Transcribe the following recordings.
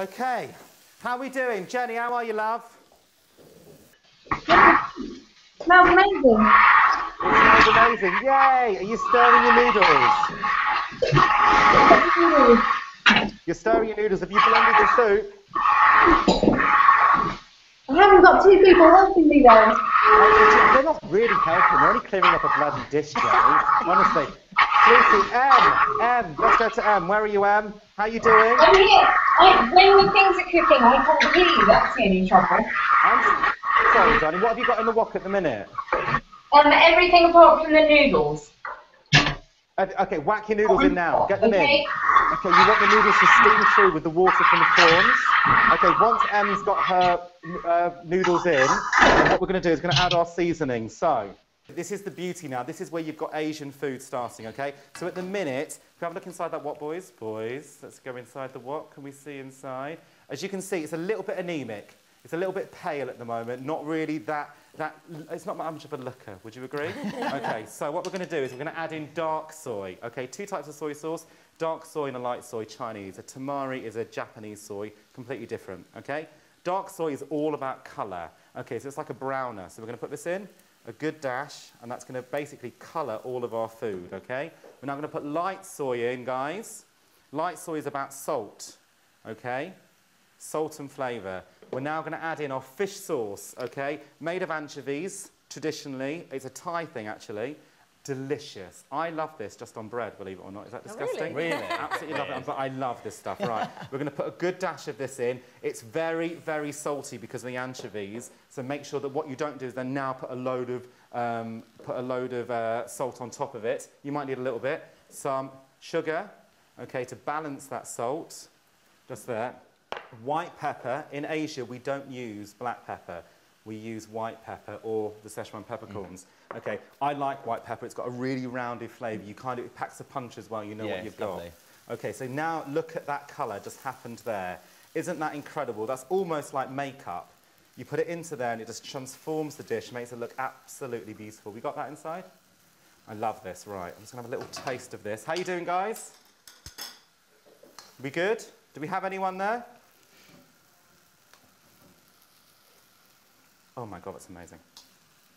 Okay, how are we doing? Jenny, how are you, love? Smells amazing. It smells amazing. Yay! Are you stirring your noodles? You're stirring your noodles. Have you blended the soup? I haven't got two people helping me though. They're not really helping. They're only clearing up a bloody dish, Jenny. Honestly. Lucy, M, let's go to M. Where are you, M? How are you doing? I'm here. When the things are cooking, I can't hear you. That's the only trouble. I'm sorry, Johnny. What have you got in the wok at the minute? Everything apart from the noodles. Okay, whack your noodles in now. Get them in. Okay, you want the noodles to steam through with the water from the prawns. Okay, once Em's got her noodles in, what we're going to do is going to add our seasoning. So, this is the beauty now. This is where you've got Asian food starting, okay? So at the minute, if you have a look inside that wok, boys. Boys, let's go inside the wok. Can we see inside? As you can see, it's a little bit anemic. It's a little bit pale at the moment. Not really that it's not much of a looker, would you agree? Okay, so what we're going to do is we're going to add in dark soy. Okay, 2 types of soy sauce, dark soy and a light soy, Chinese. A tamari is a Japanese soy, completely different, okay? Dark soy is all about colour. Okay, so it's like a browner. So we're going to put this in, a good dash, and that's going to basically colour all of our food, okay? We're now going to put light soy in, guys. Light soy is about salt, okay? Salt and flavour. We're now going to add in our fish sauce, okay? Made of anchovies, traditionally. It's a Thai thing, actually. Delicious. I love this just on bread, believe it or not. Is that disgusting? Oh, really? Absolutely love it. But I love this stuff. Right. We're going to put a good dash of this in. It's very, very salty because of the anchovies. So make sure that what you don't do is then now put a load of salt on top of it. You might need a little bit. Some sugar, okay, to balance that salt. Just there. White pepper. In Asia, we don't use black pepper. We use white pepper or the Szechuan peppercorns. Okay, I like white pepper. It's got a really rounded flavour. It packs a punch as well. You know what you've got. Lovely. Okay, so now look at that colour just happened there. Isn't that incredible? That's almost like makeup. You put it into there and it just transforms the dish, makes it look absolutely beautiful. We got that inside? I love this. Right, I'm just going to have a little taste of this. How you doing, guys? We good? Do we have anyone there? Oh my God, that's amazing.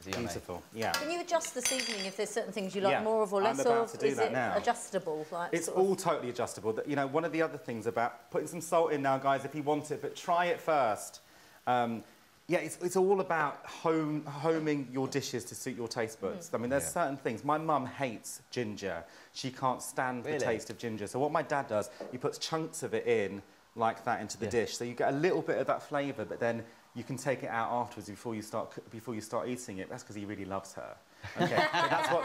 Beautiful, yeah. Can you adjust the seasoning if there's certain things you like more of or less of? Is it adjustable? Like, it's all totally adjustable. You know, one of the other things about putting some salt in now, guys, if you want it, but try it first. Yeah, it's all about homing your dishes to suit your taste buds. I mean, there's certain things. My mum hates ginger. She can't stand the taste of ginger. So what my dad does, he puts chunks of it in like that into the dish. So you get a little bit of that flavour, but then you can take it out afterwards before you start eating it. That's because he really loves her. Okay,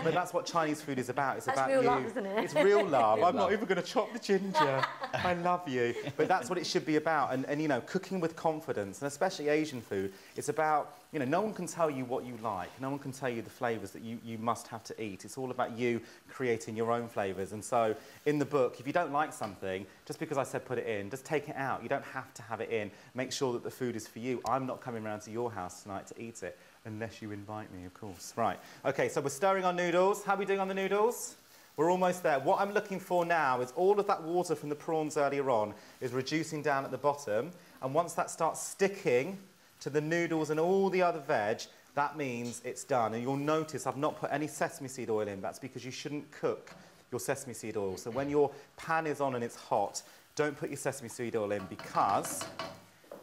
but that's what Chinese food is about. It's about real you. love, isn't it? It's real love. I'm not even going to chop the ginger. I love you. But that's what it should be about. And you know, cooking with confidence, and especially Asian food, it's about, you know, no one can tell you what you like. No one can tell you the flavours that you must have to eat. It's all about you creating your own flavours. And so in the book, if you don't like something, just because I said put it in, just take it out. You don't have to have it in. Make sure that the food is for you. I'm not coming round to your house tonight to eat it. Unless you invite me, of course. Right. Okay, so we're stirring our noodles. How are we doing on the noodles? We're almost there. What I'm looking for now is all of that water from the prawns earlier on is reducing down at the bottom. And once that starts sticking to the noodles and all the other veg, that means it's done. And you'll notice I've not put any sesame seed oil in. That's because you shouldn't cook your sesame seed oil. So when your pan is on and it's hot, don't put your sesame seed oil in because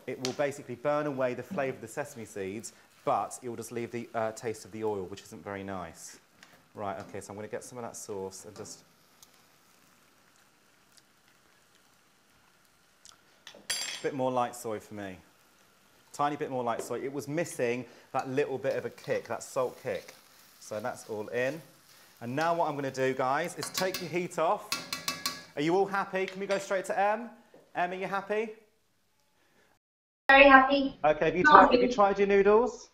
it will basically burn away the flavour of the sesame seeds, but it will just leave the taste of the oil, which isn't very nice. Right, okay, so I'm going to get some of that sauce and just... a bit more light soy for me. Tiny bit more light soy. It was missing that little bit of a kick, that salt kick. So that's all in. And now what I'm going to do, guys, is take your heat off. Are you all happy? Can we go straight to Em? Em, are you happy? Very happy. Okay, have you tried your noodles?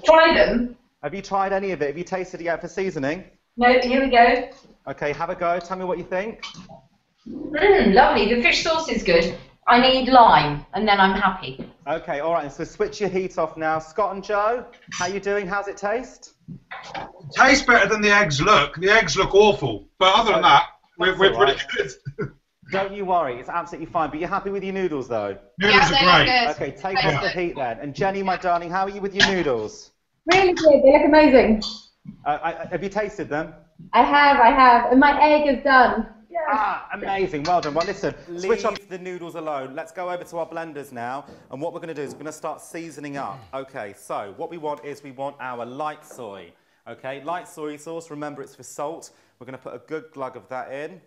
Try them. Have you tried any of it? Have you tasted it yet for seasoning? No, here we go. Okay, have a go. Tell me what you think. Lovely. The fish sauce is good. I need lime, and then I'm happy. Okay, all right. So switch your heat off now. Scott and Joe, how you doing? How's it taste? It tastes better than the eggs look. The eggs look awful, but other than that, we're pretty good. Don't you worry, it's absolutely fine. But you're happy with your noodles, though? Noodles are great. Okay, take off the heat then. And Jenny, my darling, how are you with your noodles? Really good. They look amazing. Have you tasted them? I have. And my egg is done. Yes. Ah, amazing. Well done. Well, listen, switch off the noodles alone. Let's go over to our blenders now. And what we're going to do is we're going to start seasoning up. Okay, so what we want is we want our light soy. Okay, light soy sauce. Remember, it's for salt. We're going to put a good glug of that in.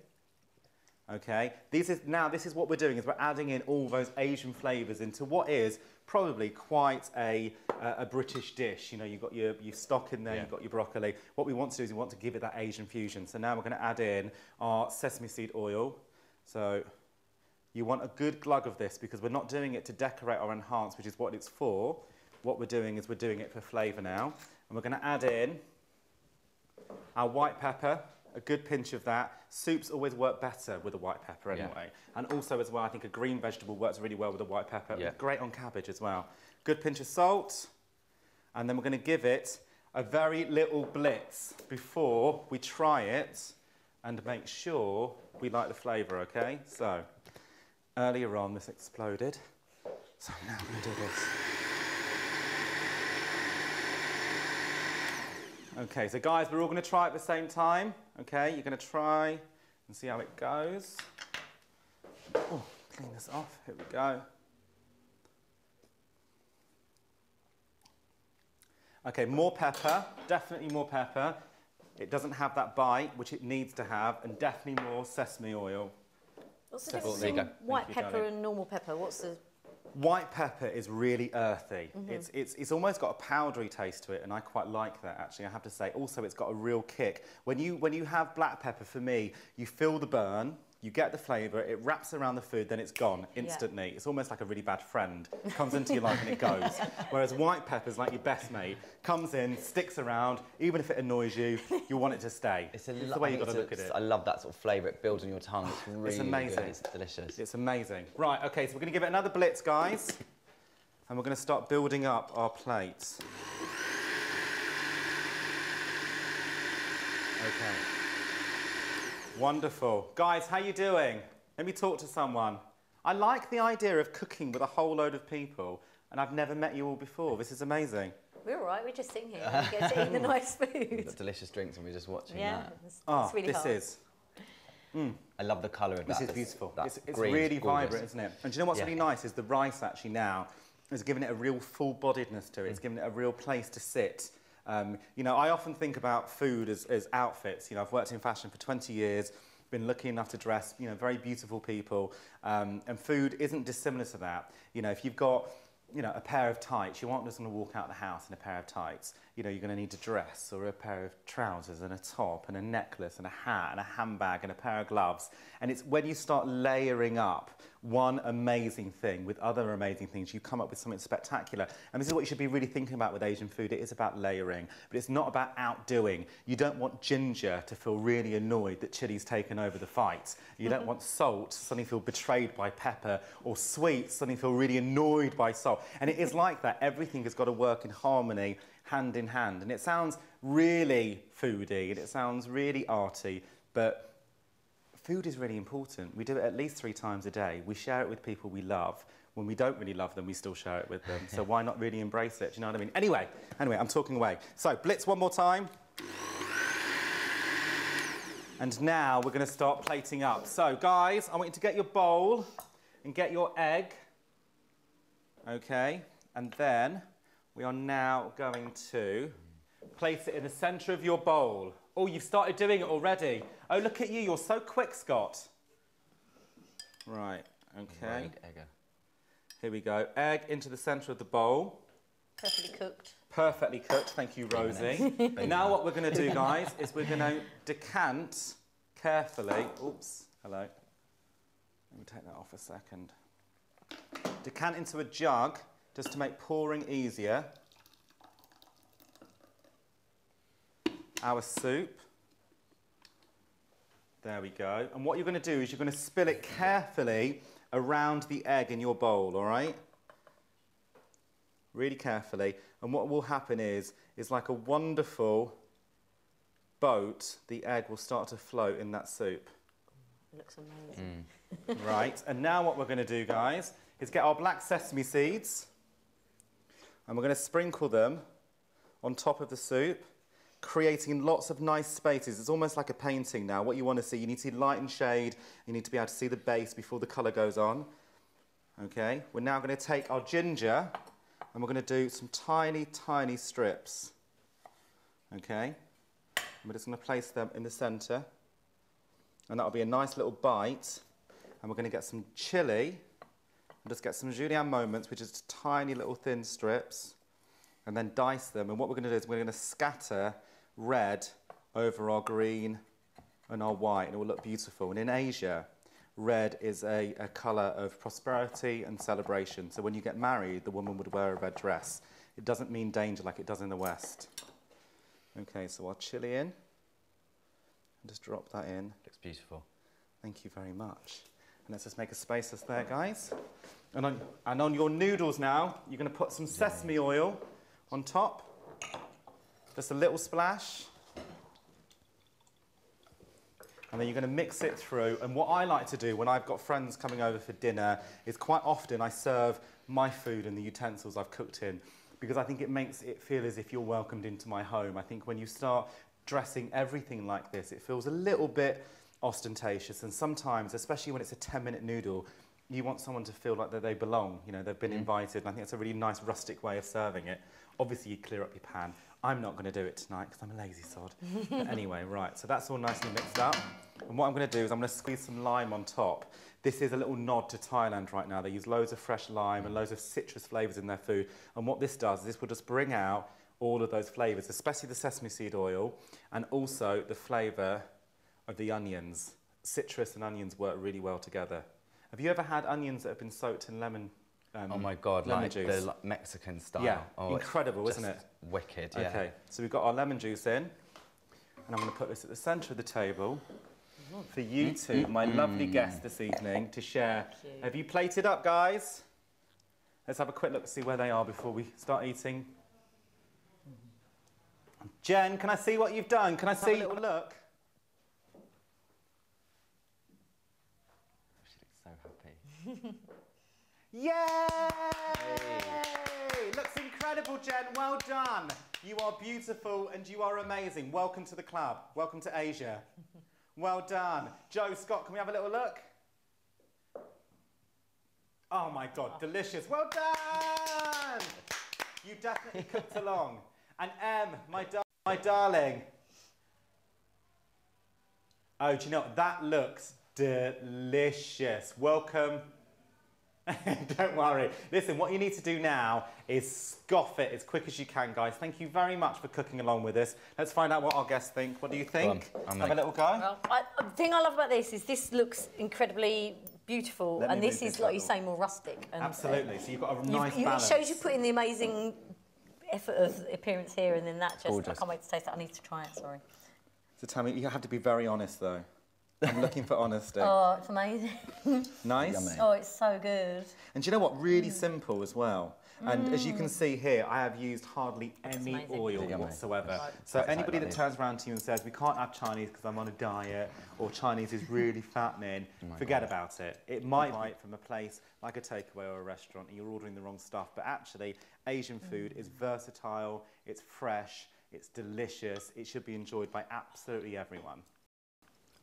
Okay, this is what we're doing, is we're adding in all those Asian flavours into what is probably quite a British dish. You know, you've got your stock in there, you've got your broccoli. What we want to do is we want to give it that Asian fusion. So now we're going to add in our sesame seed oil. So you want a good glug of this because we're not doing it to decorate or enhance, which is what it's for. What we're doing is we're doing it for flavour now. And we're going to add in our white pepper. A good pinch of that. Soups always work better with a white pepper anyway. Yeah. And also as well, I think a green vegetable works really well with a white pepper. Yeah. Great on cabbage as well. Good pinch of salt. And then we're going to give it a very little blitz before we try it and make sure we like the flavour, okay? So, earlier on this exploded. So now I'm going to do this. Okay, so guys, we're all going to try it at the same time. Okay, you're going to try and see how it goes. Oh, clean this off. Here we go. Okay, more pepper. Definitely more pepper. It doesn't have that bite, which it needs to have, and definitely more sesame oil. What's the difference between white pepper and normal pepper? What's the... White pepper is really earthy. It's almost got a powdery taste to it, and I quite like that, actually, I have to say. Also, it's got a real kick. When you have black pepper, for me, you feel the burn, you get the flavour, it wraps around the food, then it's gone instantly. It's almost like a really bad friend. It comes into your life and it goes. Whereas white pepper's like your best mate. Comes in, sticks around, even if it annoys you, you want it to stay. It's the way you've got to look at it. I love that sort of flavour. It builds on your tongue. It's really it's amazing. Good. It's delicious. It's amazing. Right, okay, so we're going to give it another blitz, guys. And we're going to start building up our plates. Okay. Wonderful. Guys, how you doing? Let me talk to someone. I like the idea of cooking with a whole load of people, and I've never met you all before. This is amazing. We're all right. We're just sitting here and we get to eat the nice food. We've got delicious drinks and we're just watching that. It's really hard. This is. I love the colour of that. This is beautiful. It's really vibrant, isn't it? And do you know what's really nice is the rice actually now has given it a real full-bodiedness to it. It's given it a real place to sit. You know, I often think about food as outfits. You know, I've worked in fashion for 20 years, been lucky enough to dress, you know, very beautiful people, and food isn't dissimilar to that. You know, if you've got, you know, a pair of tights, you aren't just going to walk out the house in a pair of tights. You know, you're going to need a dress or a pair of trousers and a top and a necklace and a hat and a handbag and a pair of gloves. And it's when you start layering up one amazing thing with other amazing things, you come up with something spectacular. And this is what you should be really thinking about with Asian food. It is about layering, but it's not about outdoing. You don't want ginger to feel really annoyed that chili's taken over the fight. You don't want salt to suddenly feel betrayed by pepper, or sweet to suddenly feel really annoyed by salt. And it is like that. Everything has got to work in harmony, hand in hand. And it sounds really foodie and it sounds really arty, but food is really important. We do it at least 3 times a day. We share it with people we love. When we don't really love them, we still share it with them. So why not really embrace it? Do you know what I mean? Anyway, I'm talking away. So blitz one more time. And now we're going to start plating up. So guys, I want you to get your bowl and get your egg. Okay, and then we are now going to place it in the centre of your bowl. Oh, you've started doing it already. Oh, look at you. You're so quick, Scott. Right, okay. Here we go. Egg into the centre of the bowl. Perfectly cooked. Perfectly cooked. Thank you, Rosie. Now what we're going to do, guys, is we're going to decant carefully. Oops, hello. Let me take that off a second. Decant into a jug just to make pouring easier. Our soup. There we go. And what you're going to do is you're going to spill it carefully around the egg in your bowl, all right? Really carefully. And what will happen is like a wonderful boat, the egg will start to float in that soup. It looks amazing. Right, and now what we're going to do, guys, is get our black sesame seeds, and we're going to sprinkle them on top of the soup, creating lots of nice spaces. It's almost like a painting now. What you want to see, you need to see light and shade. You need to be able to see the base before the colour goes on. Okay, we're now going to take our ginger and we're going to do some tiny, tiny strips. Okay, and we're just going to place them in the centre, and that'll be a nice little bite. And we're going to get some chilli and just get some julienne moments, which is tiny little thin strips, and then dice them. And what we're going to do is we're going to scatter red over our green and our white, and it will look beautiful. And in Asia, red is a colour of prosperity and celebration. So when you get married, the woman would wear a red dress. It doesn't mean danger like it does in the West. Okay, so our chilli in. And just drop that in. Looks beautiful. Thank you very much. And let's just make a space that's there, guys. And on your noodles now, you're going to put some sesame oil on top. Just a little splash. And then you're going to mix it through. And what I like to do when I've got friends coming over for dinner is quite often I serve my food in the utensils I've cooked in, because I think it makes it feel as if you're welcomed into my home. I think when you start dressing everything like this, it feels a little bit ostentatious, and sometimes, especially when it's a 10-minute noodle, you want someone to feel like that they belong, you know, they've been invited, and I think it's a really nice rustic way of serving it. Obviously you clear up your pan. I'm not going to do it tonight because I'm a lazy sod. But anyway, right, so that's all nicely mixed up. And what I'm going to do is I'm going to squeeze some lime on top. This is a little nod to Thailand right now. They use loads of fresh lime and loads of citrus flavours in their food, and what this does is this will just bring out all of those flavours, especially the sesame seed oil, and also the flavour of the onions. Citrus and onions work really well together. Have you ever had onions that have been soaked in lemon oh my God, lemon like juice? the Mexican style. Yeah, oh, incredible, isn't it? Wicked, yeah. Okay, so we've got our lemon juice in, and I'm going to put this at the centre of the table for you two, my lovely guests this evening, to share. Have you plated up, guys? Let's have a quick look to see where they are before we start eating. Jen, can I see what you've done? Can I see a little look? She looks so happy. Yay! Looks incredible, Jen. Well done. You are beautiful and you are amazing. Welcome to the club. Welcome to Asia. Well done. Joe, Scott, can we have a little look? Oh my God, delicious. Well done! You definitely cooked along. And Em, my darling. Oh, do you know what? That looks delicious. Welcome. Don't worry. Listen, what you need to do now is scoff it as quick as you can, guys. Thank you very much for cooking along with us. Let's find out what our guests think. What do you think? Have a little go. Well, the thing I love about this is this looks incredibly beautiful, and this is, like you say, more rustic. And, absolutely. So you've got a nice balance. It shows you put in the amazing effort of appearance here, and then that just, gorgeous. I can't wait to taste it. I need to try it, sorry. So tell me, you have to be very honest, though. I'm looking for honesty. Oh, it's amazing. Nice? Yummy. Oh, it's so good. And do you know what? Really simple as well. And as you can see here, I have used hardly any oil whatsoever. So anybody that turns around to you and says, we can't have Chinese because I'm on a diet, or Chinese is really fattening, forget about it. It might be from a place like a takeaway or a restaurant and you're ordering the wrong stuff, but actually Asian food is versatile, it's fresh, it's delicious, it should be enjoyed by absolutely everyone.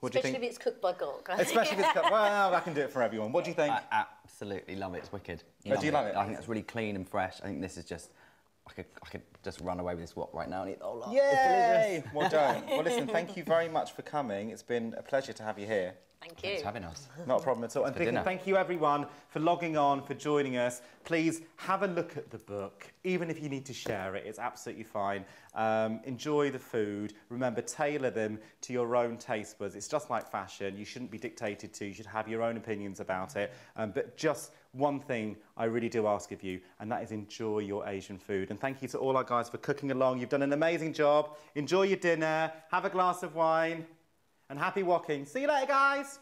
Especially if it's cooked by Gok. Especially if it's cooked, well, I can do it for everyone. What do you think? I absolutely love it, it's wicked. Oh, do you love it? I think it's really clean and fresh. I think this is just, I could just run away with this wok right now and eat the whole lot. Yay! It's delicious. Well done. Well, listen, thank you very much for coming. It's been a pleasure to have you here. Thank you. Thanks for having us. Not a problem at all. And thank you everyone for logging on, for joining us. Please have a look at the book. Even if you need to share it, it's absolutely fine. Enjoy the food. Remember, tailor them to your own taste buds. It's just like fashion. You shouldn't be dictated to. You should have your own opinions about it. But just one thing I really do ask of you, and that is enjoy your Asian food. And thank you to all our guys for cooking along. You've done an amazing job. Enjoy your dinner. Have a glass of wine. And happy walking. See you later, guys.